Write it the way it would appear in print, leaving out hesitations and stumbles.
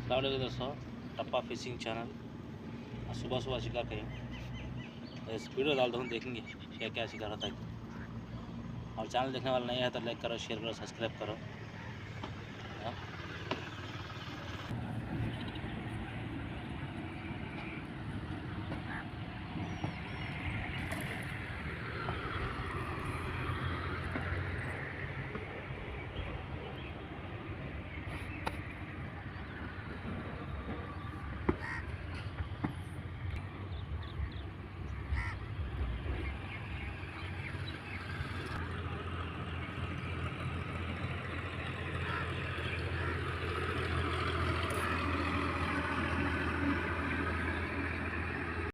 अस्सलाम वालेकुम दोस्तों, टप्पा फिशिंग चैनल। सुबह सुबह शिकार करेंगे तो इस वीडियो डाल दूँ, देखेंगे क्या क्या शिकार होता है। और चैनल देखने वाला नहीं है तो लाइक करो, शेयर करो, सब्सक्राइब करो।